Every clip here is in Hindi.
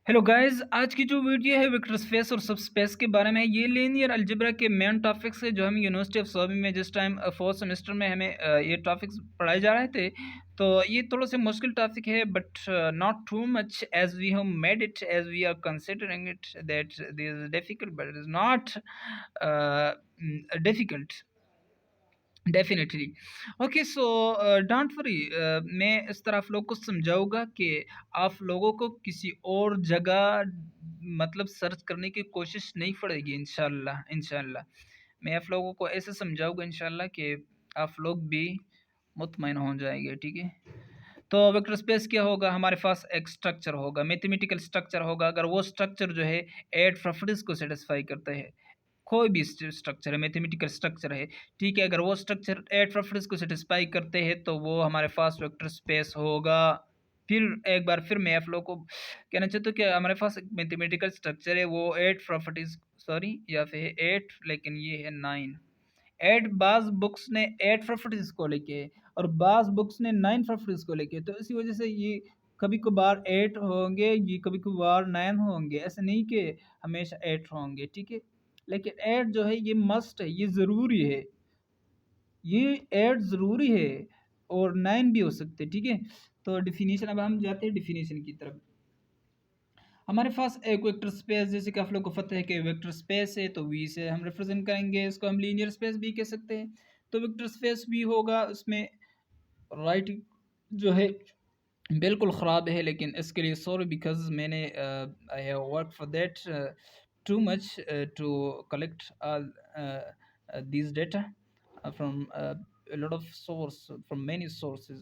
हेलो गाइस, आज की जो वीडियो है वेक्टर स्पेस और सब स्पेस के बारे में है। ये लीनियर अलजेब्रा के मेन टॉपिक्स है जो हम यूनिवर्सिटी ऑफ सौबी में जिस टाइम फोर्थ सेमेस्टर में हमें ये टॉपिक्स पढ़ाए जा रहे थे। तो ये थोड़ा सा मुश्किल टॉपिक है but not too much as we have made it as we are considering it that this is difficult but it is not difficult definitely. Okay so don't worry, मैं इस तरह आप लोग को समझाऊंगा कि आप लोगों को किसी और जगह मतलब सर्च करने की कोशिश नहीं पड़ेगी। इंशाल्लाह इंशाल्लाह मैं आप लोगों को ऐसे समझाऊंगा इंशाल्लाह कि आप लोग भी मुतमईन हो जाएंगे। ठीक है, तो वेक्टर स्पेस क्या होगा? हमारे पास एक स्ट्रक्चर होगा, मैथमेटिकल स्ट्रक्चर होगा। अगर वो स्ट्रक्चर जो है एट प्रॉपर्टीज को सेटिस्फाई करता है, कोई भी स्ट्रक्चर है, मैथमेटिकल स्ट्रक्चर है, ठीक है, अगर वो स्ट्रक्चर एट प्रॉपर्टीज को सेटिस्फाई करते हैं तो वो हमारे पास वेक्टर स्पेस होगा। फिर एक बार फिर मैं आप लोगों को कहना चाहता हूँ कि हमारे पास एक मैथमेटिकल स्ट्रक्चर है, वो एट प्रॉपर्टीज, सॉरी या फिर एट, लेकिन ये है नाइन। एट बाज बुक्स ने एट प्रॉपर्टीज को लेके और बाज बुक्स ने नाइन प्रॉपर्टीज को लेके, तो इसी वजह से ये कभी कभार एट होंगे, ये कभी कभार नाइन होंगे, ऐसे नहीं कि हमेशा एट होंगे। ठीक है, लेकिन एड जो है ये मस्ट है, ये ज़रूरी है, ये एड ज़रूरी है। और नाइन भी हो सकते हैं। ठीक है, तो डिफिनीशन, अब हम जाते हैं डिफिनीशन की तरफ। हमारे पास एक वेक्टर स्पेस, जैसे कि आप लोग को पता है कि वेक्टर स्पेस है तो वी से हम रिप्रेजेंट करेंगे, इसको हम लीनियर स्पेस भी कह सकते हैं। तो वेक्टर स्पेस भी होगा, उसमें राइट जो है बिल्कुल ख़राब है, लेकिन इसके लिए सॉरी बिकॉज मैंने I have work for that too much to collect all these data from a lot of source, from many sources।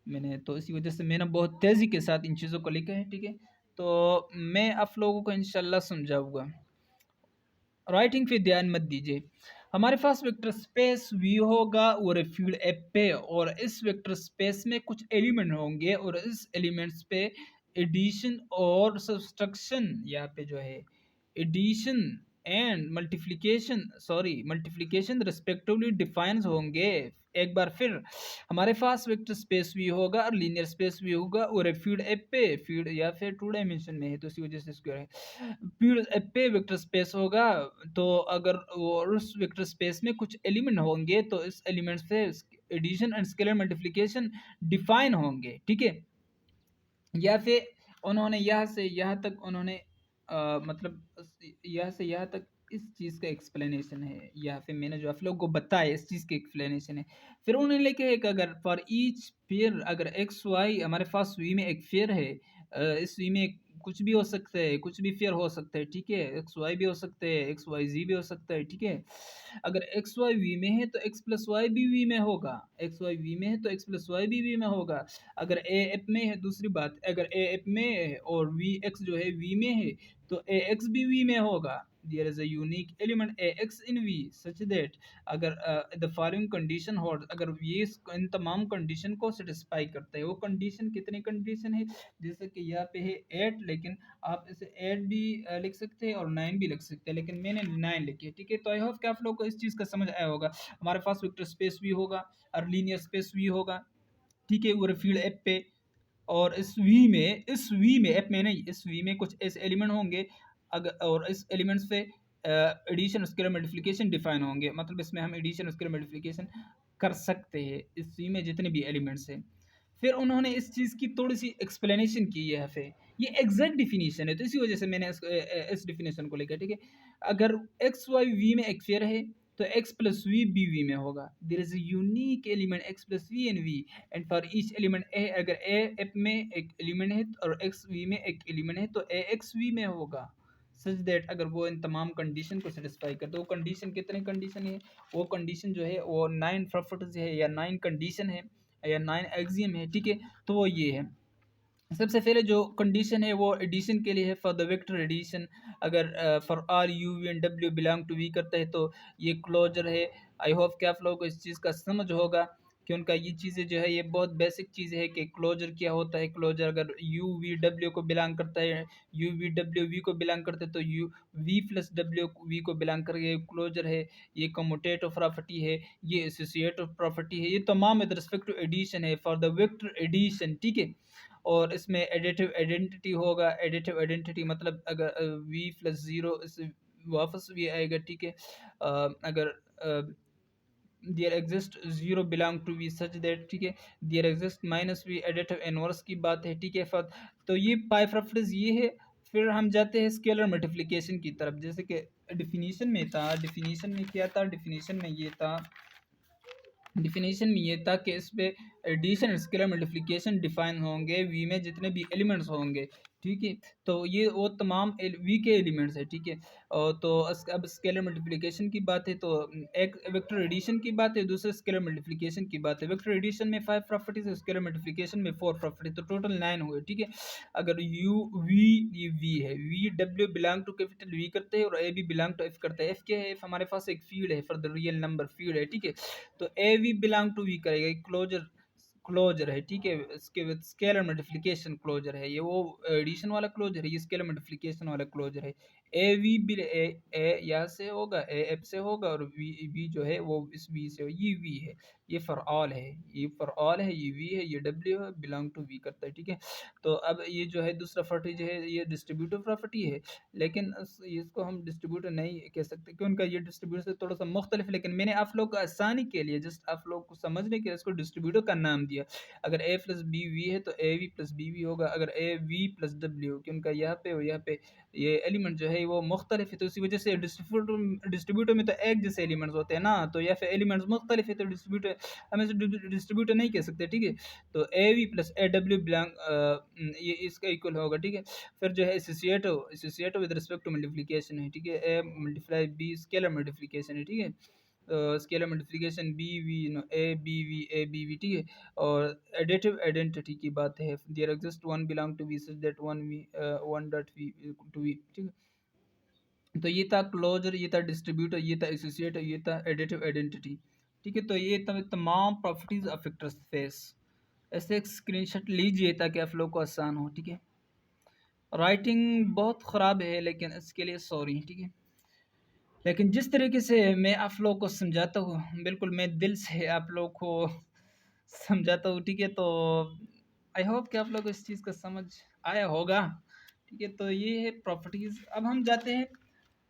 मैंने तो इसी वजह से मैंने बहुत तेज़ी के साथ इन चीज़ों को लिखा है। ठीक है, तो मैं आप लोगों को इंशाल्लाह समझाऊंगा। राइटिंग पे ध्यान मत दीजिए। हमारे पास वेक्टर स्पेस वी होगा और फील्ड एप पे, और इस वेक्टर स्पेस में कुछ एलिमेंट होंगे और इस एलिमेंट्स पे एडिशन और सब्सट्रैक्शन, यहाँ पे जो है addition and multiplication, sorry multiplication respectively define होंगे। एक बार फिर हमारे पास वेक्टर स्पेस भी होगा और लीनियर स्पेस भी होगा, और फील्ड एप पे, फील्ड या फिर टू डायमेंशन में है तो इसी वजह से स्क्वायर है, फील्ड एप पे वेक्टर स्पेस होगा। तो अगर वो उस वेक्टर स्पेस में कुछ एलिमेंट होंगे तो इस एलिमेंट से addition and scalar multiplication define होंगे। ठीक है, या फिर उन्होंने यहाँ से यहाँ तक उन्होंने मतलब यहाँ से यहाँ तक इस चीज़ का एक्सप्लेनेशन है, या फिर मैंने जो आप लोग को बताया इस चीज़ का एक्सप्लेनेशन है। फिर उन्होंने लेके एक, अगर फॉर ईच पेयर, अगर एक्स वाई हमारे पास वी में एक पेयर है, इस वी में कुछ भी हो सकता है, कुछ भी पेयर हो सकता है। ठीक है, एक्स वाई भी हो सकते हैं, एक्स वाई जी भी हो सकता है। ठीक है, अगर एक्स वाई वी में है तो एक्स प्लस वाई भी वी में होगा, एक्स वाई वी में है तो एक्स प्लस वाई भी वी में होगा। अगर ए एफ में है, दूसरी बात, अगर ए एफ में है और वी एक्स जो है वी में है तो ए एक्स भी वी में होगा। There is a unique element A X in V such that, अगर द फॉलोइंग कंडीशन हो, अगर ये इन तमाम कंडीशन को सेटिस्फाई करता है। वो कंडीशन कितनी कंडीशन है? जैसे कि यहाँ पे है एट, लेकिन आप इसे एट भी लिख सकते हैं और नाइन भी लिख सकते हैं, लेकिन मैंने नाइन लिखी है। ठीक है, तो आई होप कि आप लोग को इस चीज़ का समझ आया होगा। हमारे पास वेक्टर स्पेस भी होगा और लीनियर स्पेस भी होगा। ठीक है, वो फील्ड एप पे, और इस वी में एप में नहीं, इस वी में कुछ ऐसे एलिमेंट होंगे, अगर और इस एलिमेंट्स पे एडिशन स्केलर मल्टीप्लिकेशन डिफाइन होंगे, मतलब इसमें हम एडिशन स्केलर मल्टीप्लिकेशन कर सकते हैं इस वी में जितने भी एलिमेंट्स हैं। फिर उन्होंने इस चीज़ की थोड़ी सी एक्सप्लेनेशन की है। फिर ये एग्जैक्ट डिफिनीशन है तो इसी वजह से मैंने इस डिफिनीशन को लेकर। ठीक है, अगर एक्स वाई वी में एक फेयर है तो X plus V B V में होगा। There is a unique element X plus V in V, and for each element A, अगर ए एफ में एक एलिमेंट है और एक्स वी में एक एलिमेंट है तो ए एक्स वी में होगा सच दैट, अगर वो इन तमाम कंडीशन को सेटिस्फाई करते। वो कंडीशन कितने कंडीशन है? वो कंडीशन जो है वो नाइन प्रॉपर्टीज है या नाइन कंडीशन है या नाइन एक्सियम है। ठीक है, तो वो ये है। सबसे पहले जो कंडीशन है वो एडिशन के लिए है, फॉर द वेक्टर एडिशन, अगर for are U V and W belong to V करता है तो ये क्लोजर है। आई होप कि आप लोगों को इस चीज़ का समझ होगा कि उनका ये चीज़ें जो है ये बहुत बेसिक चीज़ है कि क्लोजर क्या होता है। क्लोजर अगर यू वी डब्ल्यू को बिलोंग करता है, यू वी डब्ल्यू वी को बिलोंग करता है तो U V plus W V को बिलोंग करके क्लोजर है। ये कम्यूटेटिव प्रॉपर्टी है, ये एसोसिएटिव प्रॉपर्टी है, ये तमाम विद रिस्पेक्ट टू एडिशन है, फॉर द वेक्टर एडिशन। ठीक है, और इसमें एडिटिव आइडेंटिटी होगा। एडिटिव आइडेंटिटी मतलब अगर वी प्लस ज़ीरो इस वापस भी आएगा, ठीक है। अगर there exist zero belong to V such that, ठीक है, there exist minus V additive inverse की बात है, ठीक है। तो ये पाई रेफरेंस ये है। फिर हम जाते हैं स्केलर मल्टीप्लिकेशन की तरफ। जैसे कि डिफिनीशन में था, डिफिनीशन में क्या था, डिफिनीशन में ये था, डिफिनीशन में ये था कि इस पे एडिशन स्केलर मल्टीप्लिकेशन डिफाइन होंगे वी में जितने भी एलिमेंट्स होंगे, ठीक है। तो ये वो तमाम वी के एलिमेंट्स है, ठीक है। और तो अब स्केलर मल्टीप्लिकेशन की बात है तो एक वेक्टर एडिशन की बात है, दूसरे स्केलर मल्टीप्लिकेशन की बात है। वेक्टर एडिशन में 5 प्रॉपर्टीज है, स्केलर मल्टीप्लिकेशन में 4 प्रॉपर्टीज, तो टोटल 9 हुए, ठीक है। अगर यू वी, ये वी है, V W belong to capital V करते हैं और A B belong to F करते हैं। एफ क्या है, एफ हमारे पास एक फील्ड है for the real number field है, ठीक है। तो A V belong to V करेगा, क्लोजर क्लोजर है, ठीक है। इसके विद स्केलर मल्टीप्लिकेशन क्लोजर है, ये वो एडिशन वाला क्लोजर है, ये स्केलर मल्टीप्लिकेशन वाला क्लोजर है। ए वी बी ए यहाँ से होगा, ए एफ से होगा, और वी वी जो है वो इस वी से, ये वी है, ये फॉर ऑल है, ये फॉर ऑल है, ये वी है, ये डब्ल्यू है, बिलोंग टू वी करता है, ठीक है। तो अब ये जो है दूसरा प्रॉपर्टी जो है ये डिस्ट्रीब्यूटिव प्रॉपर्टी है, लेकिन इसको हम डिस्ट्रीब्यूटर नहीं कह सकते क्योंकि उनका ये डिस्ट्रीब्यूटर से थोड़ा सा मुख्तलिफ है। लेकिन मैंने आप लोग को आसानी के लिए, जस्ट आप लोग को समझने के लिए इसको डिस्ट्रीब्यूटर का नाम दिया। अगर ए प्लस बी वी है तो A V plus B V होगा। अगर ए वी प्लस डब्ल्यू, कि उनका यहाँ पे और यहाँ पे ये एलिमेंट जो है वो मुख्तलिफ है, तो इसी वजह से डिस्ट्रीब्यूटर में तो एक जैसे एलिमेंट्स होते हैं ना, तो या फिर एलिमेंट्स मुख्तलिफ है तो डिस्ट्रीब्यूटर हमें डिस्ट्रीब्यूटर नहीं कह सकते, ठीक है। तो A V plus A W belong ये इसका इक्वल होगा, ठीक है। फिर जो है associative with respect to multiplication है, ठीक है। A multiply B scalar multiplication है, ठीक है। Scalar multiplication B V no A B V, ठीक है। और एडिटिव आइडेंटिटी की बात है, there exist one belong to V such that one V one dot V to V, ठीक है। तो ये था क्लोजर, ये था डिस्ट्रीब्यूटर, ये था एसोसिएटिव, ये था एडिटिव आइडेंटिटी, ठीक है। तो ये तमाम प्रॉपर्टीज ऑफ वेक्टर स्पेस। ऐसे एक स्क्रीनशॉट लीजिए ताकि आप लोग को आसान हो, ठीक है। राइटिंग बहुत ख़राब है लेकिन इसके लिए सॉरी, ठीक है। लेकिन जिस तरीके से मैं आप लोग को समझाता हूँ, बिल्कुल मैं दिल से आप लोग को समझाता हूँ, ठीक है। तो आई होप कि आप लोग को इस चीज़ का समझ आया होगा, ठीक है। तो ये है प्रॉपर्टीज़। अब हम जाते हैं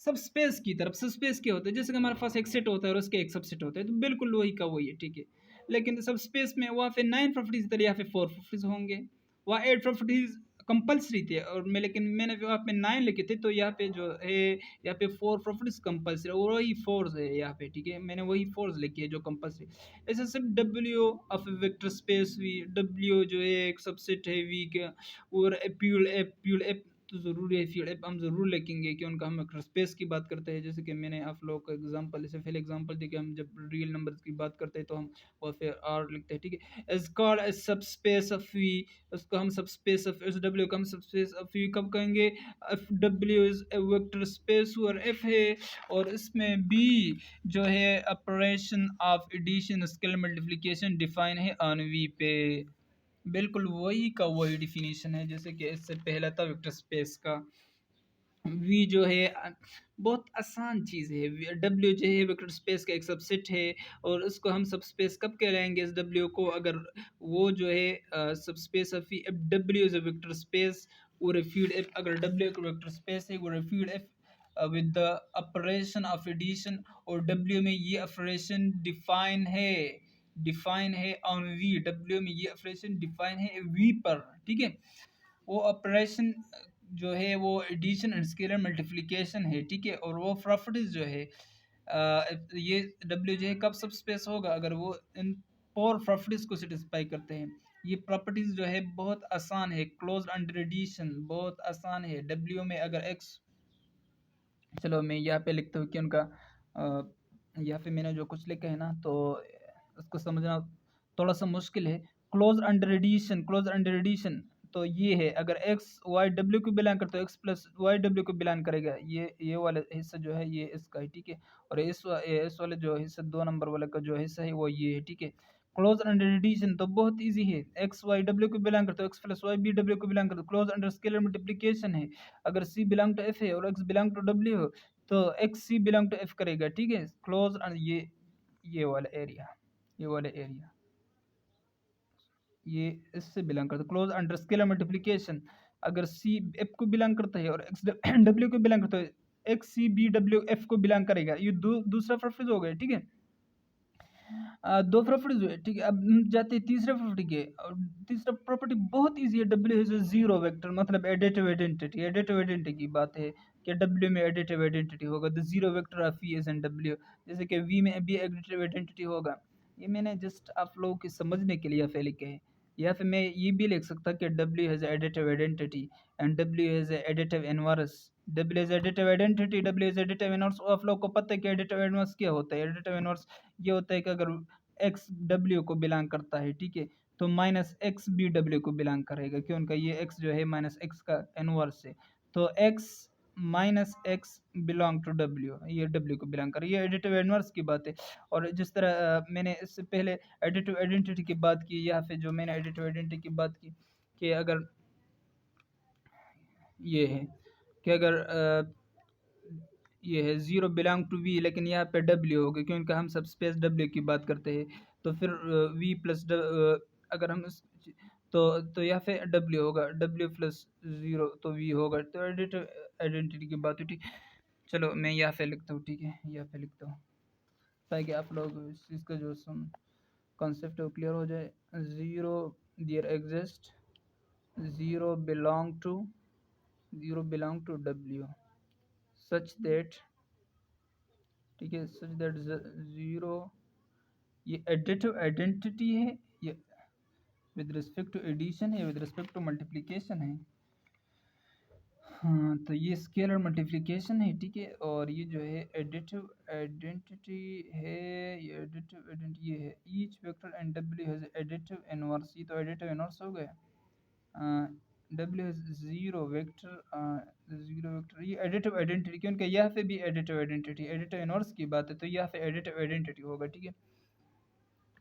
सब स्पेस की तरफ। सब स्पेस क्या होता है, जैसे कि हमारे पास एक सेट होता है और उसके एक सबसेट होता है, तो बिल्कुल वही का वही है, ठीक है। लेकिन सब स्पेस में वहाँ पे 9 प्रॉपर्टीज थे, यहाँ पे 4 प्रॉपर्टीज होंगे। वहाँ 8 प्रॉपर्टीज कंपल्सरी थे और लेकिन मैंने वहाँ पे 9 लिखे थे, तो यहाँ पे जो है यहाँ पे 4 प्रॉपर्टीज कंपल्सरी, और वही फोर्स है यहाँ पे, ठीक है। मैंने वही फोर्स लिखी है जो कंपल्सरी। ऐसे सिर्फ W of vector space V, W जो है एक सबसेट है वी का, और प्यूल एप तो ज़रूरी है, फील्ड एप हम ज़रूर लिखेंगे कि उनका हम वेक्टर स्पेस की बात करते हैं। जैसे कि मैंने आप लोगों को एग्जांपल, जैसे पहले एग्जांपल दी कि हम जब रियल नंबर्स की बात करते हैं तो हम और फिर आर लिखते हैं, ठीक है। इज कॉल्ड एज सब स्पेस ऑफ वी, उसको हम सब स्पेस ऑफ एस डब्ल्यू को हम सब स्पेस ऑफ वी कब कहेंगे, F W is a vector space और एफ है, और इसमें बी जो है operation of addition scalar multiplication define है ऑन वी पे। बिल्कुल वही का वही डिफिनीशन है जैसे कि इससे पहला था वेक्टर स्पेस का। वी जो है बहुत आसान चीज़ है। डब्ल्यू जो है वेक्टर स्पेस का एक सबसेट है, और उसको हम सब स्पेस कब कहलाएंगे इस डब्ल्यू को, अगर वो जो है subspace of F W is a vector space और ए फील्ड एफ, अगर डब्ल्यू एक वेक्टर स्पेस है और a field F with the operation of addition, और डब्ल्यू में ये ऑपरेशन डिफाइन है ऑन वी, डब्ल्यू में ये ऑपरेशन डिफाइन है वी पर, ठीक है। वो ऑपरेशन जो है वो एडिशन एंड स्केलर मल्टीप्लिकेशन है, ठीक है। और वो प्रॉपर्टीज जो है ये डब्ल्यू जो है कब सब स्पेस होगा, अगर वो इन 4 प्रॉपर्टीज को सेटिस्फाई करते हैं। ये प्रॉपर्टीज जो है बहुत आसान है, क्लोज अंडर एडिशन बहुत आसान है। डब्ल्यू में अगर एक्स, चलो मैं यहाँ पे लिखता हूँ कि उनका यहाँ पे मैंने जो कुछ लिखा है ना, तो उसको समझना थोड़ा सा मुश्किल है। क्लोज अंडर एडिशन तो ये है, अगर एक्स वाई डब्ल्यू को बिलोंग करता है, एक्स प्लस वाई डब्ल्यू को बिलोंग करेगा, ये वाला हिस्सा जो है ये इसका है, ठीक है। और इस वाले जो हिस्सा 2 नंबर वाले का जो हिस्सा है वो ये है, ठीक है। क्लोज अंडर एडिशन तो बहुत इजी है, एक्स वाई डब्ल्यू को बिलोंग करता है, एक्स प्लस वाई बी डब्ल्यू को बिलोंग करता है। क्लोज अंडर स्केलर मल्टीप्लिकेशन है, अगर सी बिलोंग टू एफ है और एक्स बिलोंग टू डब्ल्यू हो तो X C belong to F करेगा, ठीक है। क्लोज ये वाला एरिया, ये वाला एरिया ये इससे बिलोंग करता है, क्लोज अंडर स्केलर मल्टीप्लिकेशन। अगर सी एफ को बिलोंग करता है और एक्स डब्ल्यू को बिलोंग करता है, एक्स सी बी डब्ल्यू एफ को बिलोंग करेगा, ये दूसरा प्रेफरेंस हो गया, ठीक है। दो प्रॉपर्टीज हुए, ठीक है। अब हम जाते हैं तीसरे प्रॉपर्टी के, और तीसरा प्रॉपर्टी बहुत इजी है, डब्ल्यू इज जीरो वेक्टर, मतलब एडिटिव आइडेंटिटी। एडिटिव आइडेंटिटी की बात है कि डब्ल्यू में एडिटिव आइडेंटिटी होगा, the zero vector of V is in W, जैसे कि वी में भी एडिटिव आइडेंटिटी होगा। ये मैंने जस्ट आप लोगों के समझने के लिए यहाँ पे लिखे हैं। या फिर मैं ये भी लिख सकता कि W has additive identity and W has additive inverse. W is additive identity, W is additive inverse. आप लोग को पता है कि एडिटिव इनवर्स क्या होता है। एडिटिव इनवर्स ये होता है कि अगर एक्स डब्ल्यू को बिलोंग करता है, ठीक है, तो माइनस एक्स बी डब्ल्यू को बिलोंग करेगा, क्यों, उनका ये एक्स जो है माइनस एक्स का इनवर्स है, तो X minus X belong to W, ये डब्ल्यू को बिलोंग करे, ये एडिटिव इनवर्स की बात है। और जिस तरह मैंने इससे पहले एडिटिव आइडेंटिटी की बात की, यहाँ पे जो मैंने एडिटिव आइडेंटिटी की बात की कि अगर ये है कि अगर ये है ज़ीरो बिलोंग टू वी, लेकिन यहाँ पे डब्ल्यू होगा क्योंकि हम सब स्पेस डब्ल्यू की बात करते हैं, तो फिर वी प्लस अगर हम तो यहाँ पे डब्ल्यू होगा, डब्ल्यू प्लस ज़ीरो तो वी होगा, तो एडिटिव आइडेंटिटी की बात है, ठीक। चलो मैं यहाँ पे लिखता हूँ, ठीक है, यहाँ पे लिखता हूँ ताकि आप लोग इस चीज़ का जो कॉन्सेप्ट है वो क्लियर हो जाए। Zero there exist, zero belong to W such that, ठीक है, सच दैट ज़ीरो, ये एडिटिव आइडेंटिटी है, ये विद रिस्पेक्ट टू एडिशन है, विद रिस्पेक्ट टू मल्टीप्लिकेशन है। हाँ, तो ये स्केलर मल्टीप्लिकेशन है, ठीक है। और ये जो है एडिटिव आइडेंटिटी है, ये एडिटिव आइडेंटिटी ये है, each vector and W has additive inverse, ये तो एडिटिव इनवर्स हो गया। डब्ल्यू हैज ज़ीरो वेक्टर, ये एडिटिव आइडेंटिटी, क्योंकि यहाँ पे भी एडिटिव आइडेंटिटी, एडिटिव इनवर्स की बात है, तो यहाँ पे एडिटिव आइडेंटिटी होगा, ठीक है।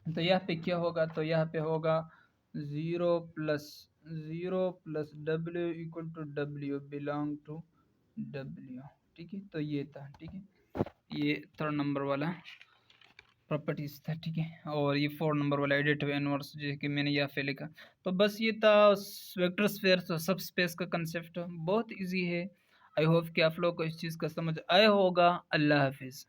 तो यहाँ पे क्या होगा, तो यहाँ पे होगा zero plus W equal to W belong to W, ठीक है। तो ये था, ठीक है, ये 3rd नंबर वाला प्रॉपर्टीज था, ठीक है। और ये 4 नंबर वाला एडिटिव इनवर्स जो कि मैंने यहाँ पे लिखा। तो बस ये था वेक्टर स्पेस और सब स्पेस का कंसेप्ट, बहुत इजी है। आई होप कि आप लोग को इस चीज़ का समझ आया होगा। अल्लाह हाफिज़।